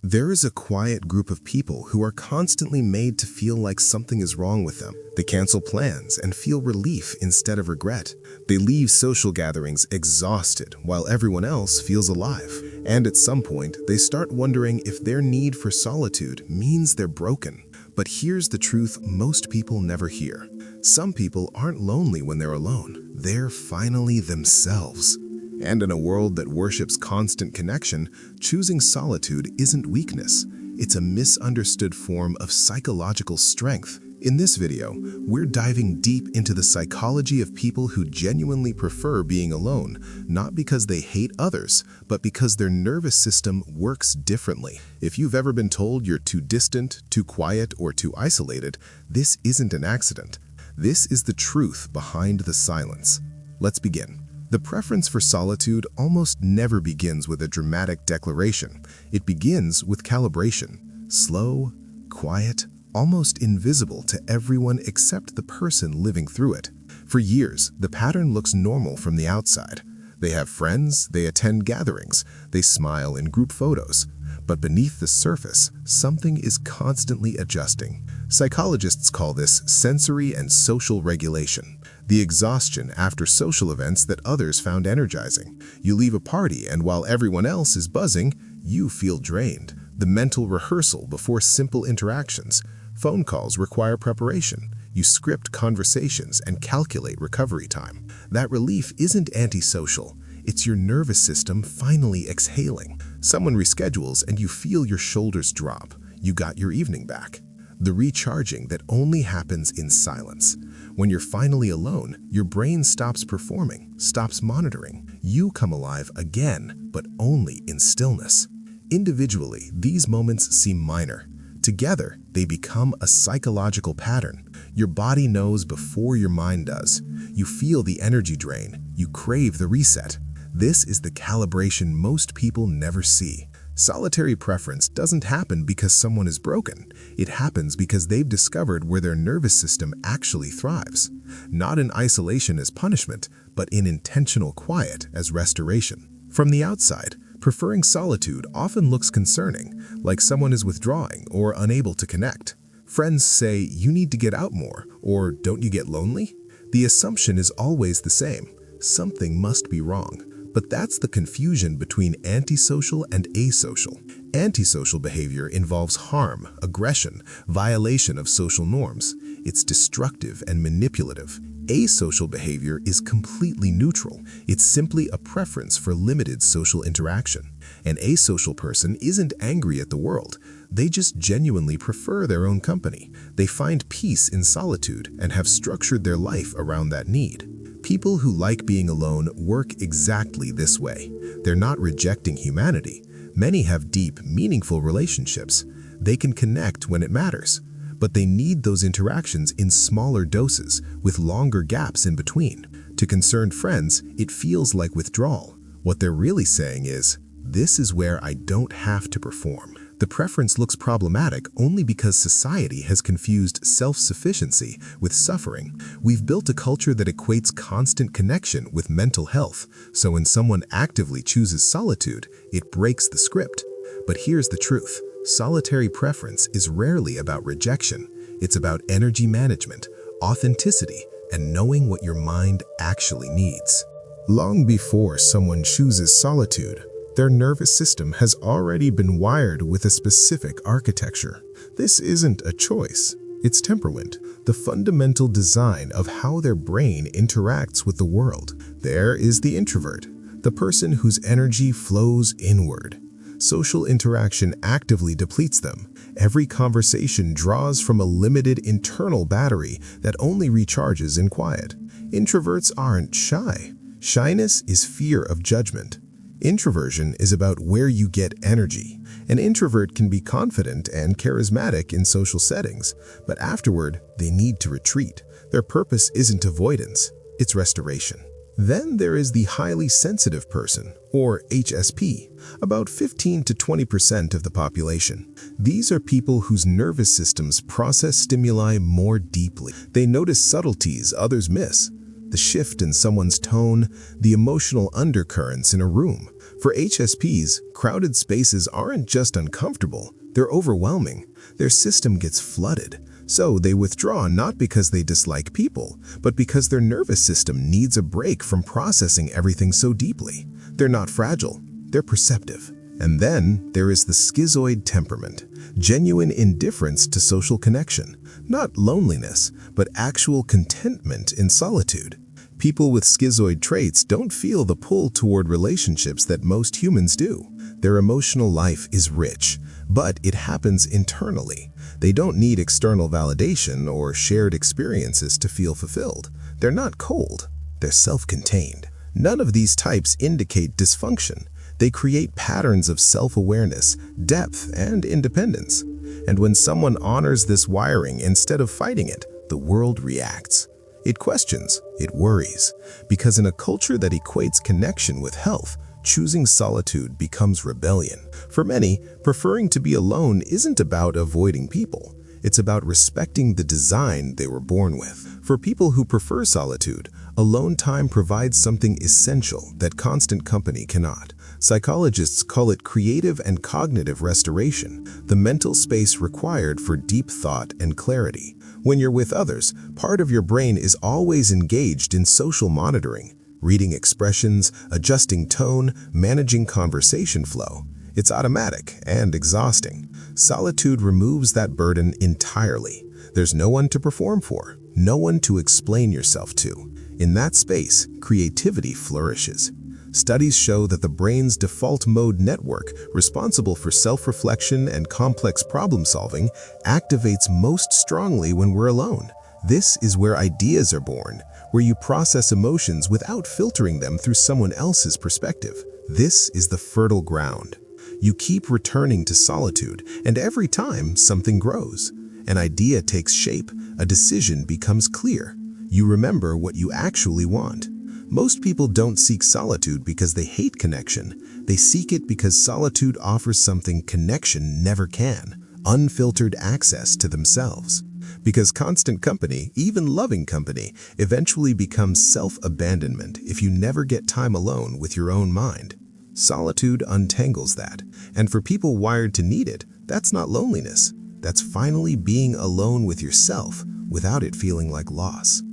There is a quiet group of people who are constantly made to feel like something is wrong with them. They cancel plans and feel relief instead of regret. They leave social gatherings exhausted while everyone else feels alive. And at some point, they start wondering if their need for solitude means they're broken. But here's the truth most people never hear. Some people aren't lonely when they're alone. They're finally themselves. And in a world that worships constant connection, choosing solitude isn't weakness. It's a misunderstood form of psychological strength. In this video, we're diving deep into the psychology of people who genuinely prefer being alone, not because they hate others, but because their nervous system works differently. If you've ever been told you're too distant, too quiet, or too isolated, this isn't an accident. This is the truth behind the silence. Let's begin. The preference for solitude almost never begins with a dramatic declaration. It begins with calibration. Slow, quiet, almost invisible to everyone except the person living through it. For years, the pattern looks normal from the outside. They have friends, they attend gatherings, they smile in group photos. But beneath the surface, something is constantly adjusting. Psychologists call this sensory and social regulation. The exhaustion after social events that others found energizing. You leave a party and while everyone else is buzzing, you feel drained. The mental rehearsal before simple interactions. Phone calls require preparation. You script conversations and calculate recovery time. That relief isn't antisocial. It's your nervous system finally exhaling. Someone reschedules and you feel your shoulders drop. You got your evening back. The recharging that only happens in silence. When you're finally alone, your brain stops performing, stops monitoring. You come alive again, but only in stillness. Individually, these moments seem minor. Together, they become a psychological pattern. Your body knows before your mind does. You feel the energy drain. You crave the reset. This is the calibration most people never see. Solitary preference doesn't happen because someone is broken. It happens because they've discovered where their nervous system actually thrives. Not in isolation as punishment, but in intentional quiet as restoration. From the outside, preferring solitude often looks concerning, like someone is withdrawing or unable to connect. Friends say, "You need to get out more," or "Don't you get lonely?" The assumption is always the same. Something must be wrong. But that's the confusion between antisocial and asocial. Antisocial behavior involves harm, aggression, violation of social norms. It's destructive and manipulative. Asocial behavior is completely neutral. It's simply a preference for limited social interaction. An asocial person isn't angry at the world. They just genuinely prefer their own company. They find peace in solitude and have structured their life around that need. People who like being alone work exactly this way. They're not rejecting humanity. Many have deep, meaningful relationships. They can connect when it matters. But they need those interactions in smaller doses, with longer gaps in between. To concerned friends, it feels like withdrawal. What they're really saying is, "This is where I don't have to perform." The preference looks problematic only because society has confused self-sufficiency with suffering. We've built a culture that equates constant connection with mental health, so when someone actively chooses solitude, it breaks the script. But here's the truth. Solitary preference is rarely about rejection. It's about energy management, authenticity, and knowing what your mind actually needs. Long before someone chooses solitude, their nervous system has already been wired with a specific architecture. This isn't a choice. It's temperament, the fundamental design of how their brain interacts with the world. There is the introvert, the person whose energy flows inward. Social interaction actively depletes them. Every conversation draws from a limited internal battery that only recharges in quiet. Introverts aren't shy. Shyness is fear of judgment. Introversion is about where you get energy. An introvert can be confident and charismatic in social settings, but afterward, they need to retreat. Their purpose isn't avoidance, it's restoration. Then there is the highly sensitive person, or HSP, about 15 to 20% of the population. These are people whose nervous systems process stimuli more deeply. They notice subtleties others miss. The shift in someone's tone, the emotional undercurrents in a room. For HSPs, crowded spaces aren't just uncomfortable, they're overwhelming. Their system gets flooded. So they withdraw not because they dislike people, but because their nervous system needs a break from processing everything so deeply. They're not fragile, they're perceptive. And then there is the schizoid temperament, genuine indifference to social connection, not loneliness, but actual contentment in solitude. People with schizoid traits don't feel the pull toward relationships that most humans do. Their emotional life is rich, but it happens internally. They don't need external validation or shared experiences to feel fulfilled. They're not cold, they're self-contained. None of these types indicate dysfunction. They create patterns of self-awareness, depth, and independence. And when someone honors this wiring instead of fighting it, the world reacts. It questions, it worries, because in a culture that equates connection with health, choosing solitude becomes rebellion. For many, preferring to be alone isn't about avoiding people. It's about respecting the design they were born with. For people who prefer solitude, alone time provides something essential that constant company cannot. Psychologists call it creative and cognitive restoration, the mental space required for deep thought and clarity. When you're with others, part of your brain is always engaged in social monitoring, reading expressions, adjusting tone, managing conversation flow. It's automatic and exhausting. Solitude removes that burden entirely. There's no one to perform for, no one to explain yourself to. In that space, creativity flourishes. Studies show that the brain's default mode network, responsible for self-reflection and complex problem-solving, activates most strongly when we're alone. This is where ideas are born, where you process emotions without filtering them through someone else's perspective. This is the fertile ground. You keep returning to solitude, and every time something grows. An idea takes shape, a decision becomes clear. You remember what you actually want. Most people don't seek solitude because they hate connection. They seek it because solitude offers something connection never can: unfiltered access to themselves. Because constant company, even loving company, eventually becomes self-abandonment if you never get time alone with your own mind. Solitude untangles that, and for people wired to need it, that's not loneliness. That's finally being alone with yourself without it feeling like loss.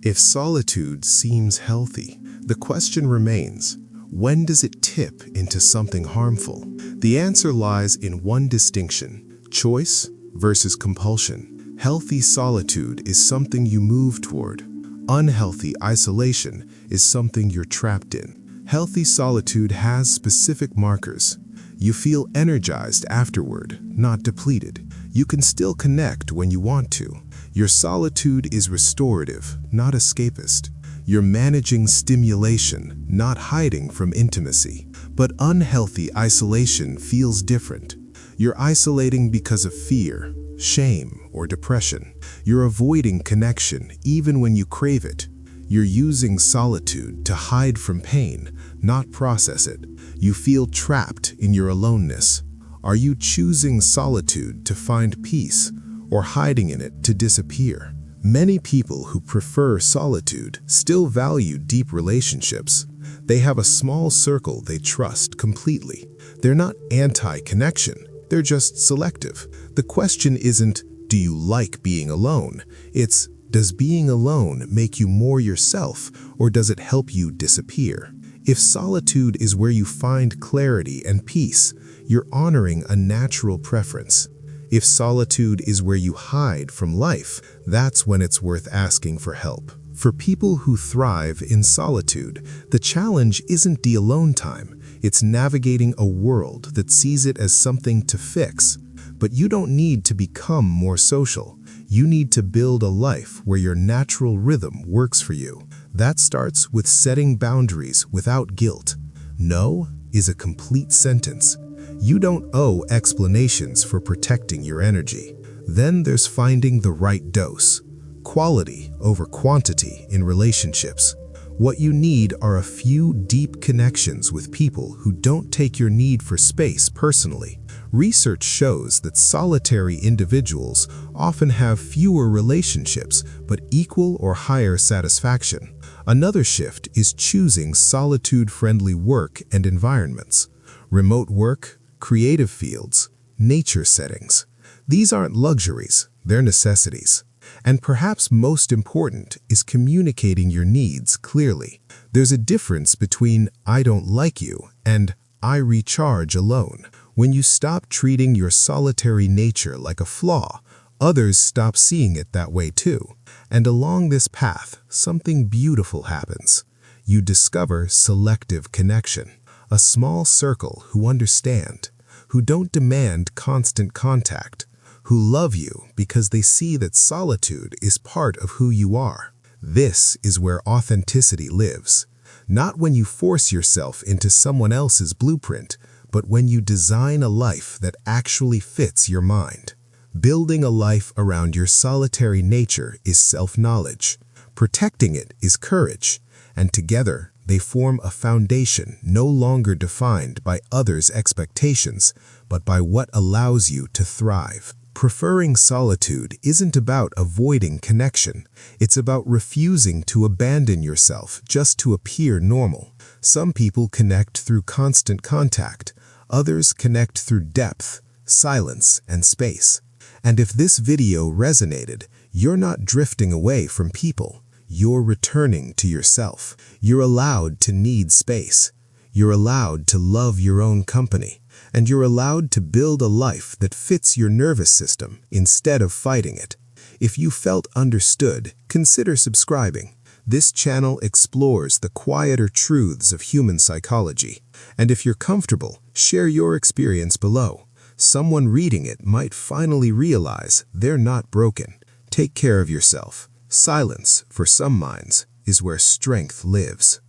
If solitude seems healthy, the question remains, when does it tip into something harmful? The answer lies in one distinction: choice versus compulsion. Healthy solitude is something you move toward. Unhealthy isolation is something you're trapped in. Healthy solitude has specific markers. You feel energized afterward, not depleted. You can still connect when you want to. Your solitude is restorative, not escapist. You're managing stimulation, not hiding from intimacy. But unhealthy isolation feels different. You're isolating because of fear, shame, or depression. You're avoiding connection even when you crave it. You're using solitude to hide from pain, not process it. You feel trapped in your aloneness. Are you choosing solitude to find peace, or hiding in it to disappear? Many people who prefer solitude still value deep relationships. They have a small circle they trust completely. They're not anti-connection, they're just selective. The question isn't, do you like being alone? It's, does being alone make you more yourself, or does it help you disappear? If solitude is where you find clarity and peace, you're honoring a natural preference. If solitude is where you hide from life, that's when it's worth asking for help. For people who thrive in solitude, the challenge isn't the alone time. It's navigating a world that sees it as something to fix. But you don't need to become more social. You need to build a life where your natural rhythm works for you. That starts with setting boundaries without guilt. No is a complete sentence. You don't owe explanations for protecting your energy. Then there's finding the right dose. Quality over quantity in relationships. What you need are a few deep connections with people who don't take your need for space personally. Research shows that solitary individuals often have fewer relationships but equal or higher satisfaction. Another shift is choosing solitude-friendly work and environments. Remote work, creative fields, nature settings. These aren't luxuries, they're necessities. And perhaps most important is communicating your needs clearly. There's a difference between "I don't like you" and "I recharge alone." When you stop treating your solitary nature like a flaw, others stop seeing it that way too. And along this path, something beautiful happens. You discover selective connection, a small circle who understand, who don't demand constant contact, who love you because they see that solitude is part of who you are. This is where authenticity lives. Not when you force yourself into someone else's blueprint, but when you design a life that actually fits your mind. Building a life around your solitary nature is self-knowledge. Protecting it is courage. And together, they form a foundation no longer defined by others' expectations, but by what allows you to thrive. Preferring solitude isn't about avoiding connection. It's about refusing to abandon yourself just to appear normal. Some people connect through constant contact. Others connect through depth, silence, and space. And if this video resonated, you're not drifting away from people. You're returning to yourself. You're allowed to need space. You're allowed to love your own company. And you're allowed to build a life that fits your nervous system instead of fighting it. If you felt understood, consider subscribing. This channel explores the quieter truths of human psychology. And if you're comfortable, share your experience below. Someone reading it might finally realize they're not broken. Take care of yourself. Silence, for some minds, is where strength lives.